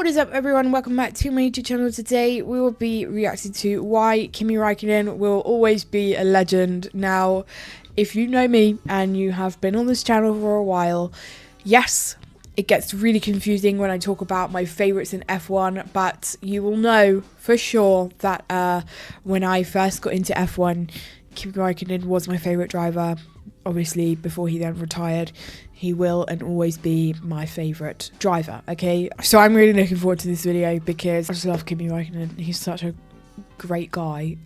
What is up, everyone? Welcome back to my YouTube channel. Today we will be reacting to why Kimi Räikkönen will always be a legend. Now, if you know me and you have been on this channel for a while, yes, it gets really confusing when I talk about my favorites in F1, but you will know for sure that when I first got into F1, Kimi Räikkönen was my favorite driver. Obviously, before he then retired, he will and always be my favorite driver, okay? So I'm really looking forward to this video because I just love Kimi Räikkönen. He's such a great guy,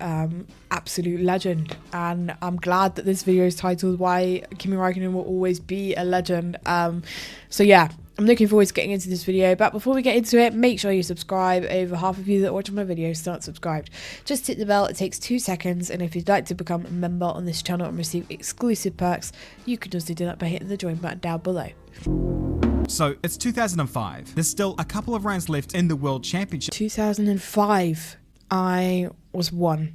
absolute legend, and I'm glad that this video is titled Why Kimi Räikkönen Will Always Be a Legend. So yeah, I'm looking forward to getting into this video, but before we get into it, make sure you subscribe. Over half of you that watch my videos aren't subscribed. Just hit the bell, it takes 2 seconds, and if you'd like to become a member on this channel and receive exclusive perks, you can also do that by hitting the join button down below. So, it's 2005. There's still a couple of rounds left in the World Championship. 2005, I was 1.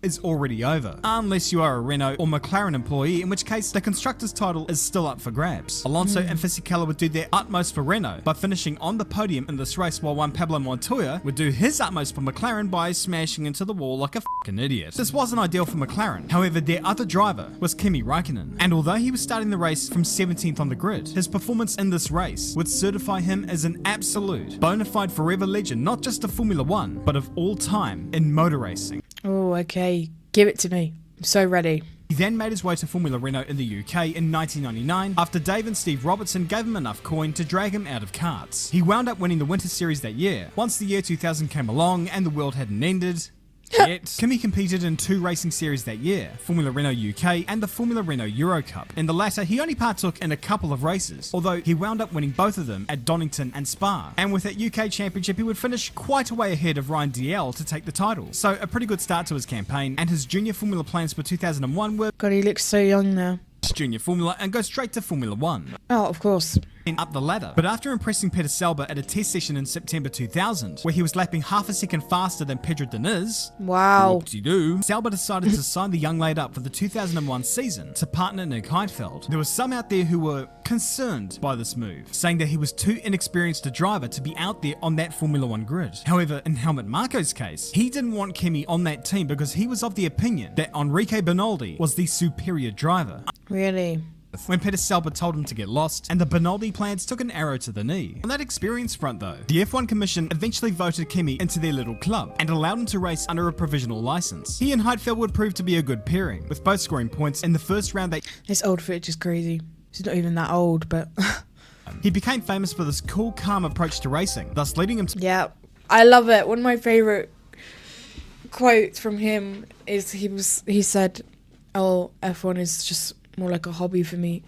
Is already over, unless you are a Renault or McLaren employee, in which case the constructors title is still up for grabs. Alonso and Fisichella would do their utmost for Renault by finishing on the podium in this race, while one Pablo Montoya would do his utmost for McLaren by smashing into the wall like a fucking idiot. This wasn't ideal for McLaren, however their other driver was Kimi Räikkönen, and although he was starting the race from 17th on the grid, his performance in this race would certify him as an absolute bona fide forever legend, not just of Formula 1, but of all time in motor racing. Oh, okay. Give it to me. I'm so ready. He then made his way to Formula Renault in the UK in 1999 after Dave and Steve Robertson gave him enough coin to drag him out of karts. He wound up winning the Winter Series that year. Once the year 2000 came along and the world hadn't ended yet, Kimi competed in 2 racing series that year, Formula Renault UK and the Formula Renault Euro Cup. In the latter, he only partook in a couple of races, although he wound up winning both of them at Donington and Spa. And with that UK Championship, he would finish quite a way ahead of Ryan DL to take the title. So a pretty good start to his campaign, and his junior Formula plans for 2001 were God, he looks so young now. junior Formula and go straight to Formula 1. Oh, of course. And up the ladder. But after impressing Peter Selber at a test session in September 2000, where he was lapping half a second faster than Pedro Diniz, Wow. whoopsie-doo, Selber decided to sign the young lad up for the 2001 season to partner Nick Heidfeld. There were some out there who were concerned by this move, saying that he was too inexperienced a driver to be out there on that Formula 1 grid. However, in Helmut Marko's case, he didn't want Kimi on that team because he was of the opinion that Enrique Bernoldi was the superior driver. Really? When Peter Selber told him to get lost, and the Bernoldi plans took an arrow to the knee. On that experience front though, the F1 Commission eventually voted Kimi into their little club and allowed him to race under a provisional license. He and Heidfeld would prove to be a good pairing, with both scoring points in the first round. His old footage is crazy. He's not even that old, but... He became famous for this cool, calm approach to racing, thus leading him to... Yeah, I love it. One of my favourite quotes from him is he said, "Oh, F1 is just more like a hobby for me."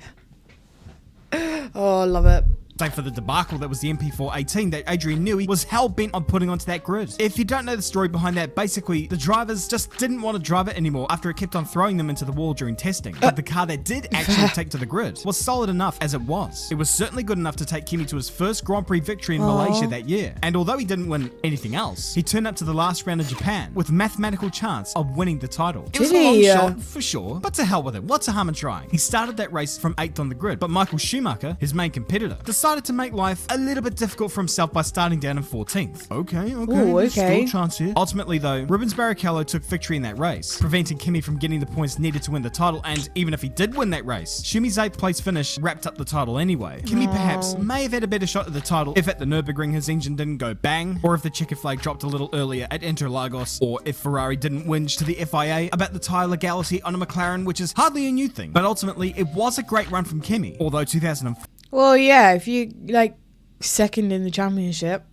Oh, I love it. Save for the debacle that was the MP4-18 that Adrian Newey was hell-bent on putting onto that grid. If you don't know the story behind that, basically, the drivers just didn't want to drive it anymore after it kept on throwing them into the wall during testing. But the car that did actually take to the grid was solid enough as it was. It was certainly good enough to take Kimi to his first Grand Prix victory in Malaysia that year. And although he didn't win anything else, he turned up to the last round in Japan with mathematical chance of winning the title. It was a long shot, for sure, but to hell with it. What's the harm in trying? He started that race from 8th on the grid, but Michael Schumacher, his main competitor, decided to make life a little bit difficult for himself by starting down in 14th. Okay. Ooh, okay. Still a chance here. Ultimately though, Rubens Barrichello took victory in that race, preventing Kimi from getting the points needed to win the title, and even if he did win that race, Schumi's 8th place finish wrapped up the title anyway. Kimi perhaps may have had a better shot at the title if at the Nürburgring his engine didn't go bang, or if the checker flag dropped a little earlier at Interlagos, or if Ferrari didn't whinge to the FIA about the tyre legality on a McLaren, which is hardly a new thing. But ultimately, it was a great run from Kimi, although 2004... Well, yeah, if you, like, second in the championship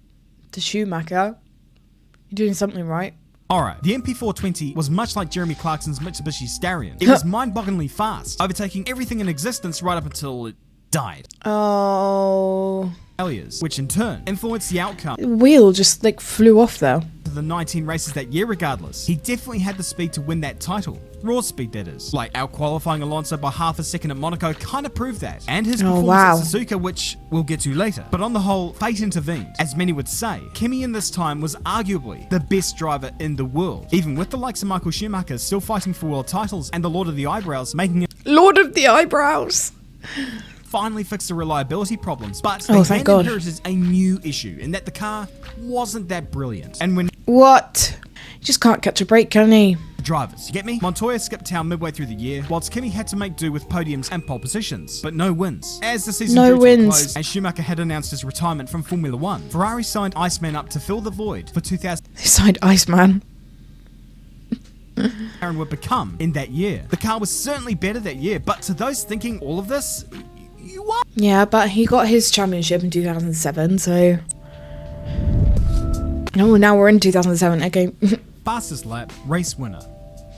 to Schumacher, you're doing something right. Alright, the MP420 was much like Jeremy Clarkson's Mitsubishi Starion. It was mind-bogglingly fast, overtaking everything in existence right up until it died. Oh. Failures, which in turn influenced the outcome. The wheel just, like, flew off though. The 19 races that year regardless, he definitely had the speed to win that title. Raw speed, that is. Like, out-qualifying Alonso by half a second at Monaco kind of proved that. And his performance at Suzuka, which we'll get to later. But on the whole, fate intervened. As many would say, Kimi in this time was arguably the best driver in the world. Even with the likes of Michael Schumacher still fighting for world titles and the Lord of the Eyebrows making it... Lord of the Eyebrows! finally fixed the reliability problems, but Oh, they thank then God. inherited a new issue in that the car wasn't that brilliant. And when What? He just can't catch a break, can he? drivers, you get me? Montoya skipped town midway through the year, whilst Kimi had to make do with podiums and pole positions, but no wins. As the season No drew to a wins. close and Schumacher had announced his retirement from Formula 1, Ferrari signed Iceman up to fill the void for 2000. They signed Iceman. McLaren would become in that year. The car was certainly better that year, but to those thinking all of this, you are. Yeah, but he got his championship in 2007, so... Oh, now we're in 2007, okay. Fastest lap, race winner.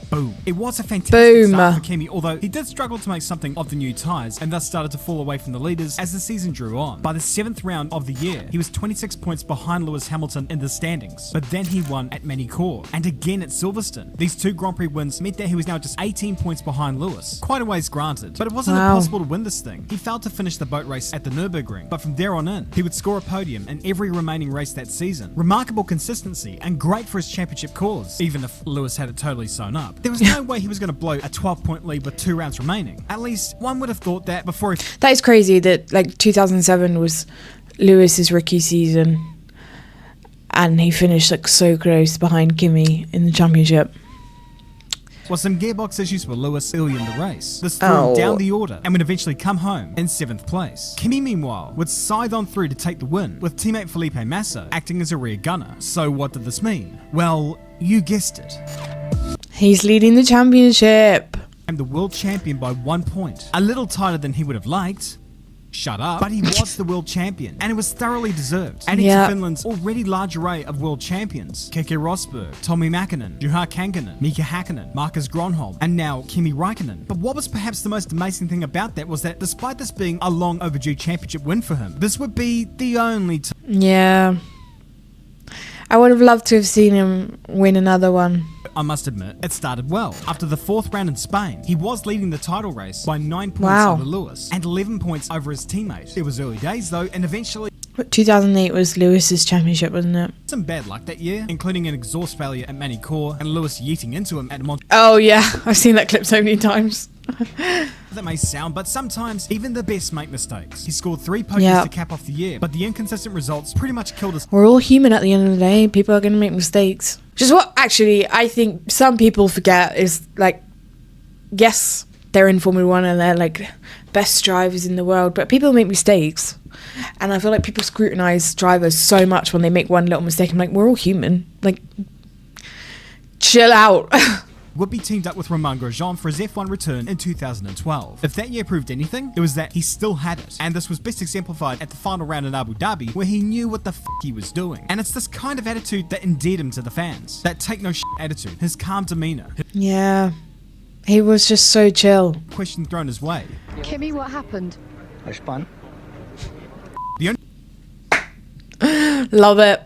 Boom. It was a fantastic Boom. start for Kimi, although he did struggle to make something of the new tyres and thus started to fall away from the leaders as the season drew on. By the 7th round of the year, he was 26 points behind Lewis Hamilton in the standings, but then he won at Manicourt and again at Silverstone. These 2 Grand Prix wins meant that he was now just 18 points behind Lewis. Quite a ways granted, but it wasn't Wow. impossible to win this thing. He failed to finish the boat race at the Nürburgring, but from there on in, he would score a podium in every remaining race that season. Remarkable consistency and great for his championship cause, even if Lewis had it totally sewn up. There was no way he was going to blow a 12-point lead with 2 rounds remaining. At least one would have thought that before he That is crazy that, like, 2007 was Lewis's rookie season. And he finished, like, so close behind Kimi in the championship. was some gearbox issues with Lewis early in the race. This threw Oh. him down the order and would eventually come home in 7th place. Kimi, meanwhile, would scythe on through to take the win, with teammate Felipe Massa acting as a rear gunner. So what did this mean? Well, you guessed it. He's leading the championship. And the world champion by 1 point. A little tighter than he would have liked. Shut up. But he was the world champion, and it was thoroughly deserved. Adding Yeah. to Finland's already large array of world champions: Keke Rosberg, Tommi Mäkinen, Juha Kankinen, Mika Häkkinen, Marcus Gronholm, and now Kimi Räikkönen. But what was perhaps the most amazing thing about that was that despite this being a long overdue championship win for him, this would be the only time Yeah. I would have loved to have seen him win another one. I must admit, it started well. After the 4th round in Spain, he was leading the title race by 9 points Wow. over Lewis and 11 points over his teammate. It was early days though, and eventually 2008 was Lewis's championship, wasn't it? some bad luck that year, including an exhaust failure at Manicourt and Lewis yeeting into him at Monte. Oh yeah, I've seen that clip so many times. That may sound, but sometimes even the best make mistakes. He scored 3 podiums Yeah. to cap off the year, but the inconsistent results pretty much killed his. We're all human at the end of the day. People are going to make mistakes. Which is what actually I think some people forget is like, yes, they're in Formula One and they're like best drivers in the world, but people make mistakes. And I feel like people scrutinize drivers so much when they make one little mistake. I'm like, we're all human. Like, chill out. Would be teamed up with Romain Grosjean for his F1 return in 2012. If that year proved anything, it was that he still had it, and this was best exemplified at the final round in Abu Dhabi, where he knew what the f he was doing. And it's this kind of attitude that endeared him to the fans. That take no shit attitude, his calm demeanor, his Yeah. He was just so chill. question thrown his way. Kimmy, what happened? I spun. The only Love it.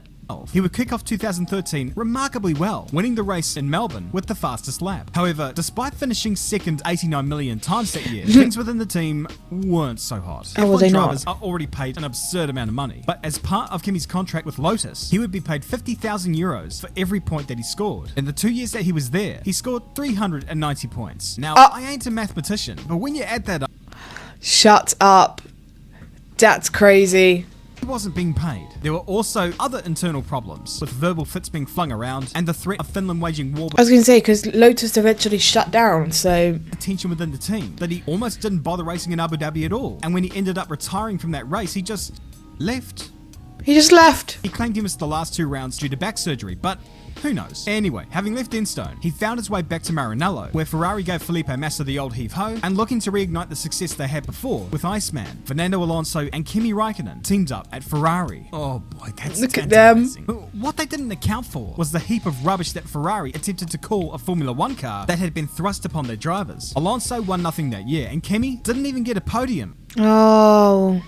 he would kick off 2013 remarkably well, winning the race in Melbourne with the fastest lap. However, despite finishing second 89 million times that year, things within the team weren't so hot. Oh, were F1 they not? drivers are already paid an absurd amount of money, but as part of Kimi's contract with Lotus, he would be paid 50,000 euros for every point that he scored. In the 2 years that he was there, he scored 390 points. Now, I ain't a mathematician, but when you add that up, Shut up. That's crazy. he wasn't being paid. There were also other internal problems, with verbal fits being flung around and the threat of Finland waging war I was going to say, because Lotus eventually shut down, so... with tension within the team, that he almost didn't bother racing in Abu Dhabi at all. And when he ended up retiring from that race, he just left. He just left. He claimed he missed the last 2 rounds due to back surgery, but who knows? Anyway, having left Enstone, he found his way back to Maranello, where Ferrari gave Felipe Massa the old heave-ho, and looking to reignite the success they had before with Iceman, Fernando Alonso and Kimi Räikkönen teamed up at Ferrari. Oh boy, that's Look at them. tantalizing. What they didn't account for was the heap of rubbish that Ferrari attempted to call a Formula 1 car that had been thrust upon their drivers. Alonso won nothing that year, and Kimi didn't even get a podium. Oh...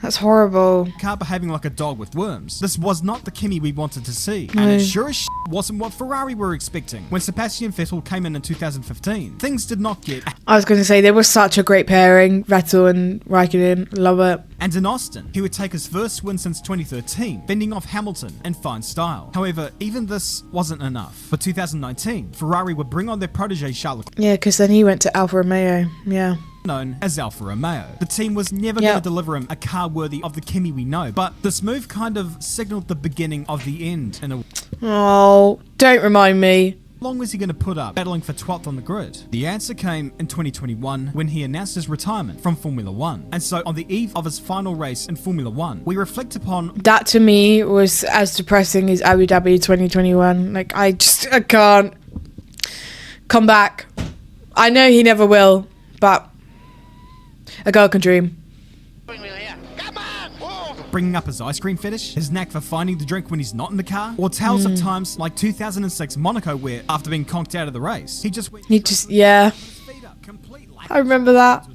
That's horrible. Car behaving like a dog with worms. This was not the Kimi we wanted to see, and No. it sure as wasn't what Ferrari were expecting. When Sebastian Vettel came in 2015, things did not get. I was going to say, they were such a great pairing. Vettel and Raikkonen. Love it. And in Austin, he would take his first win since 2013, fending off Hamilton in fine style. However, even this wasn't enough. For 2019, Ferrari would bring on their protege Charles Leclerc. Yeah, because then he went to Alfa Romeo. Yeah. known as Alfa Romeo. The team was never going to deliver him a car worthy of the Kimi we know, but this move kind of signaled the beginning of the end in a... Oh, don't remind me. How long was he going to put up battling for 12th on the grid? The answer came in 2021 when he announced his retirement from Formula 1. And so on the eve of his final race in Formula 1, we reflect upon... That to me was as depressing as Abu Dhabi 2021. Like, I can't come back. I know he never will, but a girl can dream. Bringing up his ice cream fetish, his knack for finding the drink when he's not in the car, or tales of times like 2006 Monaco where, after being conked out of the race, yeah. I remember that.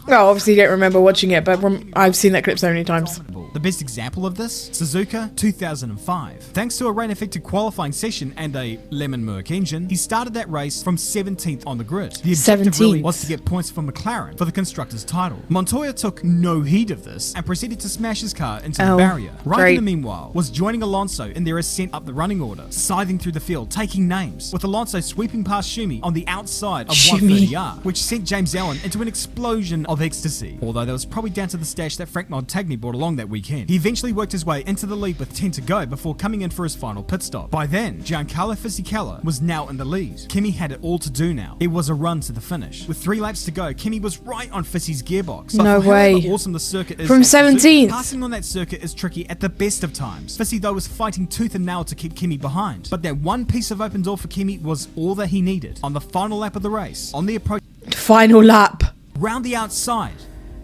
Well, obviously you don't remember watching it, but I've seen that clip so many times. The best example of this, Suzuka 2005. Thanks to a rain-affected qualifying session and a lemon Merc engine, he started that race from 17th on the grid. The objective really was to get points for McLaren for the constructors' title. Montoya took no heed of this and proceeded to smash his car into the barrier. Raikkonen, meanwhile, was joining Alonso in their ascent up the running order, scything through the field, taking names, with Alonso sweeping past Schumi on the outside of 130R, which sent James Allen into an explosion of ecstasy. Although that was probably down to the stash that Frank Montagny brought along that weekend. He eventually worked his way into the lead with 10 to go before coming in for his final pit stop. By then, Giancarlo Fisichella was now in the lead. Kimi had it all to do now. It was a run to the finish. With 3 laps to go, Kimi was right on Fisi's gearbox. But no way. Awesome the circuit is from 17th. Passing on that circuit is tricky at the best of times. Fisi though was fighting tooth and nail to keep Kimi behind. But that one piece of open door for Kimi was all that he needed. On the final lap of the race, on the approach, final lap, round the outside,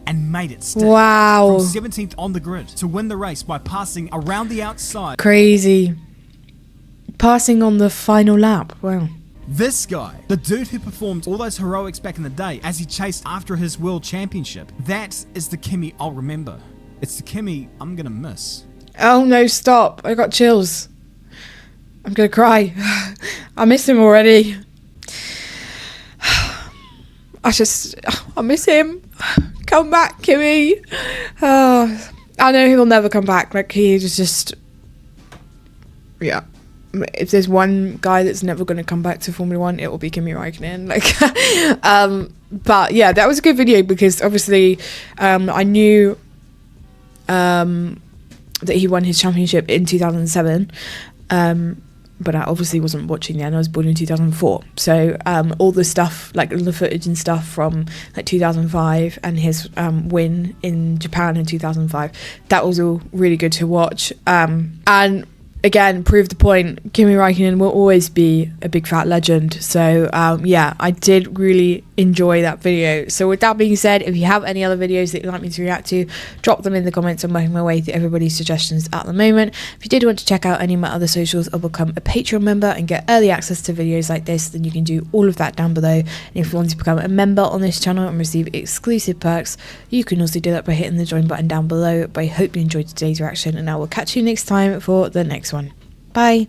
and made it stick. Wow. From 17th on the grid to win the race by passing around the outside. Crazy. Passing on the final lap. Wow. This guy, the dude who performed all those heroics back in the day as he chased after his world championship, that is the Kimi I'll remember. It's the Kimi I'm gonna miss. Oh no, stop. I got chills. I'm gonna cry. I miss him already. I miss him. Come back, Kimi. Oh, I know he'll never come back. Like, he just... Yeah. If there's one guy that's never going to come back to Formula 1, it will be Kimi Raikkonen. Like, but yeah, that was a good video because obviously I knew that he won his championship in 2007. But I obviously wasn't watching then. I was born in 2004. So all the stuff, like the footage and stuff from like 2005 and his win in Japan in 2005, that was all really good to watch. And again, proved the point, Kimi Raikkonen will always be a big fat legend. So yeah, I did really enjoy that video. So with that being said, if you have any other videos that you'd like me to react to, drop them in the comments. I'm working my way through everybody's suggestions at the moment. If you did want to check out any of my other socials or become a Patreon member and get early access to videos like this, then you can do all of that down below. And if you want to become a member on this channel and receive exclusive perks, you can also do that by hitting the join button down below. But I hope you enjoyed today's reaction, and I will catch you next time for the next one. Bye.